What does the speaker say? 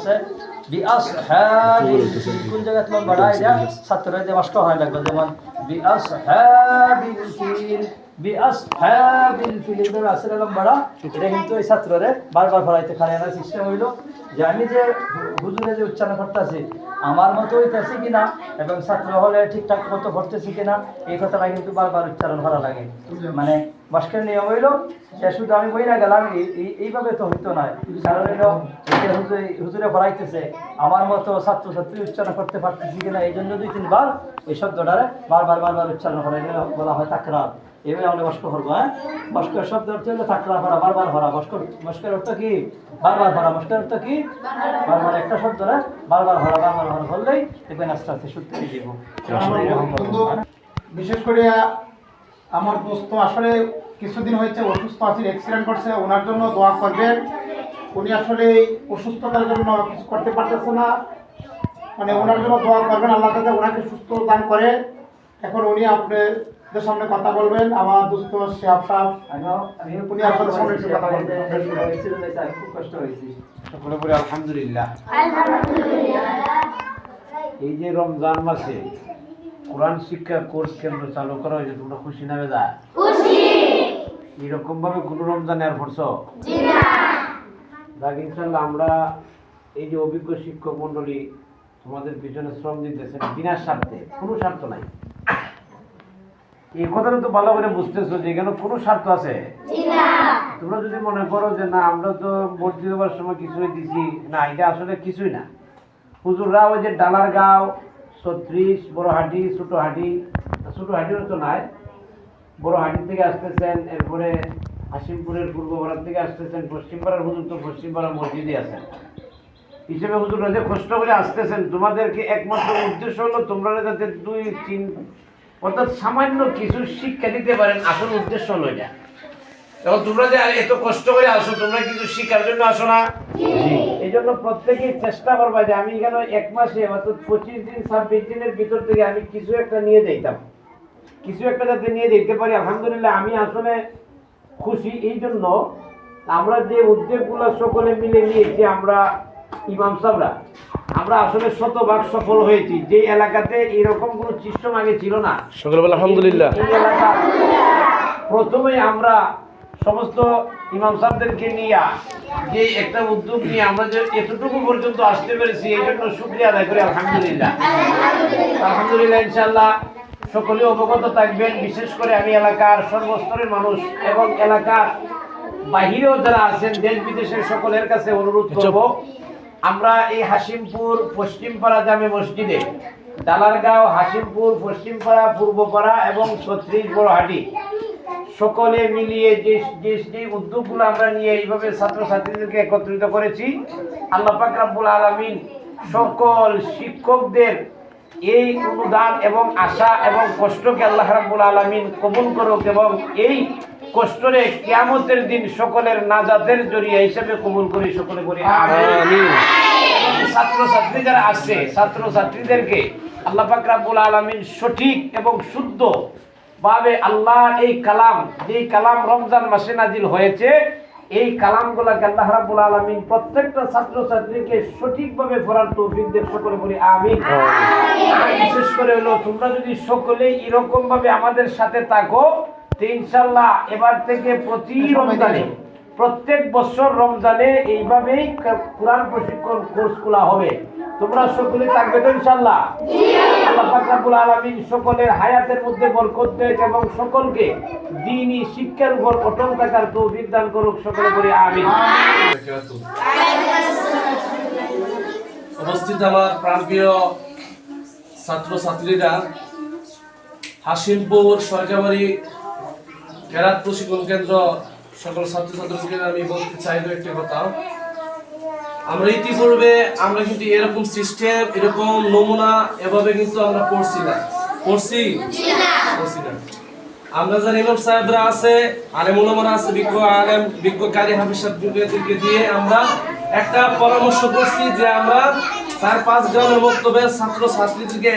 আছে বিআসহাবিল ফিল, কোন জায়গায় লম্বাটা এটা ছাত্ররা যে মাস্ক হয় লাগবে, যেমন বিআসহাবিল ফিল, বিআসহাবিল ফিল এর আসলে লম্বাটা, এটা কিন্তু এই ছাত্ররে বারবার পড়াইতে খালি না। সিস্টেম হইল যে আমি যে হুজুরে যে উচ্চারণ করতেছি আমার মতো হইতেছে কিনা এবং ছাত্র হলে ঠিকঠাক মতো পড়তেছি কিনা, এই কথাটা কিন্তু বারবার উচ্চারণ করা লাগে। মানে মাস্কের নিয়ম হইল যে শুধু আমি বই না গেলাম এইভাবে তো হইতো না, কারণ হইল হুজুরে পড়াইতেছে আমার মতো ছাত্রছাত্রী উচ্চারণ করতে পারতেছি কিনা, এই জন্য 2-3 বার এই শব্দটারে বারবার উচ্চারণ করা বলা হয় তাকরার। এভাবে আমরা মস্ক করবো। হ্যাঁ, মস্কের শব্দ অর্থ হলো তাকরার করা, বারবার করা। মস্কের অর্থ কি? বারবার করা। মস্কের অর্থ কি? বারবার একটা শব্দরে বারবার করলেই দেখবেন আস্তে আস্তে সত্যি দিব। বিশেষ করে আমার দোস্ত আসলে কিছুদিন হয়েছে অসুস্থ আছে, অ্যাক্সিডেন্ট করছে, ওনার জন্য দোয়া করবেন। উনি আসলে অসুস্থতার জন্য কিছু করতে পারতেছে না, মানে ওনার জন্য দোয়া করবেন, আল্লাহ তাআলা ওনাকে সুস্থ দান করে। এখন উনি আপনাদের সামনে কথা বলবেন। আমার দোস্ত শিহাব সাহেব, উনি আপনাদের সামনে একটু কথা বলবেন। খুব কষ্ট হয়েছে। সকলে বলে আলহামদুলিল্লাহ। এই যে রমজান মাসে কোরআন শিক্ষা কোর্স কেন্দ্র চালু করা হয়েছে, তোমরা খুশি না বেজা? এরকম ভাবে কোন রমজানে আর পড়ছো? যাক, ইনশাল্লাহ আমরা এই যে অভিজ্ঞ শিক্ষক মন্ডলী তোমাদের পিছনে শ্রম দিতেছেন বিনা স্বার্থে, কোনো স্বার্থ নাই। এই কথাটা তো ভালো করে বুঝতেছো যে এখানে কোনো স্বার্থ আছে? তোমরা যদি মনে করো যে না আমরা তো ভর্তি হওয়ার সময় কিছুই দিছি, না, এটা আসলে কিছুই না। হুজুররা ওই যে ডালারগাঁও, 36, বড়হাটি, ছোটহাটিও তো নাই, বড়হাটি থেকে আসতেছেন, এরপরে হাসিমপুরের পূর্বপাড়ার থেকে আসতেছেন, পশ্চিমপাড়ার হুজুর তো পশ্চিমপাড়া মসজিদে আছেন হিসেবে হুজুররা যে কষ্ট করে আসতেছেন, তোমাদেরকে একমাত্র উদ্দেশ্য হলো তোমরা যাতে 2-3 অর্থাৎ সামান্য কিছু শিক্ষা দিতে পারেন। আসল উদ্দেশ্য হলো এটা। এখন তোমরা যে এত কষ্ট করে আসো, তোমরা কিছু শিক্ষার জন্য আসো না? এই জন্য প্রত্যেকেই চেষ্টা করবা যে আমি এখানে 1 মাসে অর্থাৎ 25 দিন 26 দিনের ভিতর থেকে আমি কিছু একটা নিয়ে যাইতাম, কিছু একটা যাতে নিয়ে যেতে পারি। আলহামদুলিল্লাহ, আমি আসলে খুশি এই জন্য আমরা যে উদ্যোগগুলো সকলে মিলে নিয়েছি, আমরা ইমাম সাহেবরা আমরা আসলে শতভাগ সফল হয়েছি। যে এলাকাতে এরকম কোনো সিস্টেম আগে ছিল না, সকলে বলে আলহামদুলিল্লাহ। এই এলাকা প্রথমে আমরা সমস্ত ইমাম সাহেবদেরকে নিয়ে যে একটা উদ্যোগ নিয়ে আমরা যে এতটুকু পর্যন্ত আসতে পেরেছি, এই জন্য শুকরিয়া আদায় করি আলহামদুলিল্লাহ। আলহামদুলিল্লাহ, ইনশাআল্লাহ সকলে অবগত থাকবেন। বিশেষ করে আমি এলাকার সর্বস্তরের মানুষ এবং এলাকার বাহিরেও যারা আছেন দেশ বিদেশের সকলের কাছে অনুরোধ করব, আমরা এই হাসিমপুর পশ্চিমপাড়া জামে মসজিদে, ডালারগাঁও, হাসিমপুর, পশ্চিমপাড়া, পূর্বপাড়া এবং 36 বড়হাটি সকলে মিলিয়ে যে উদ্যোগগুলো আমরা নিয়ে এইভাবে ছাত্রছাত্রীদেরকে একত্রিত করেছি, আল্লাহ পাক রব্বুল আলামিন সকল শিক্ষকদের এই অনুদান এবং আশা এবং কষ্টকে আল্লাহ রাব্বুল আলামিন কবুল করুক এবং এই কষ্টরে কিয়ামতের দিন সকলের নাজাতের জরিয়া হিসেবে কবুল করি। সকলে করি আমিন। ছাত্রছাত্রী যারা আসছে, ছাত্রছাত্রীদেরকে আল্লাহ পাক রব্বুল আলামিন সঠিক এবং শুদ্ধ ভাবে আল্লাহর এই কালাম, যেই কালাম রমজান মাসে নাজিল হয়েছে, এই কালামগুলোকে আল্লাহ রাব্বুল আলামিন প্রত্যেকটা ছাত্রছাত্রীকে সঠিকভাবে পড়ার তৌফিক দেন। সকলে বলি আমিন। আর বিশেষ করে হলো তোমরা যদি সকলেই এরকম ভাবে আমাদের সাথে থাকো, তো ইনশাআল্লাহ এবার থেকে প্রতি রমজানে, প্রত্যেক বছর রমজানে এইভাবেই কোরআন প্রশিক্ষণ কোর্স খোলা হবে। তোমরা সকলে থাকবে তো ইনশাআল্লাহ? আল্লাহ পাক রব্বুল আলামিন সকলের হায়াতের মধ্যে বরকত দেয় এবং সকলকে দ্বীনি শিক্ষার উপর অটল থাকার তৌফিক দান করুক। সকলে বলি আমিন। উপস্থিত আমার প্রাণপ্রিয় ছাত্রছাত্রীরা, হাসিমপুর সরকারি কেরাত প্রশিক্ষণ কেন্দ্র সকল ছাত্রছাত্রীকে আমি বলতে চাইব একটি কথা। আমরা ইতিপূর্বে আমরা কিন্তু এরকম সিস্টেম, এরকম নমুনা এভাবে কিন্তু আমরা পড়ছি না। আমরা যারা ইমাম সাহেবরা আছে, আলেম ওলামারা আছে, বিজ্ঞ কারি হাফেজ সাহেবদেরকে দিয়ে আমরা একটা পরামর্শ করছি যে আমরা 4-5 জনের বক্তব্যে ছাত্রছাত্রীদেরকে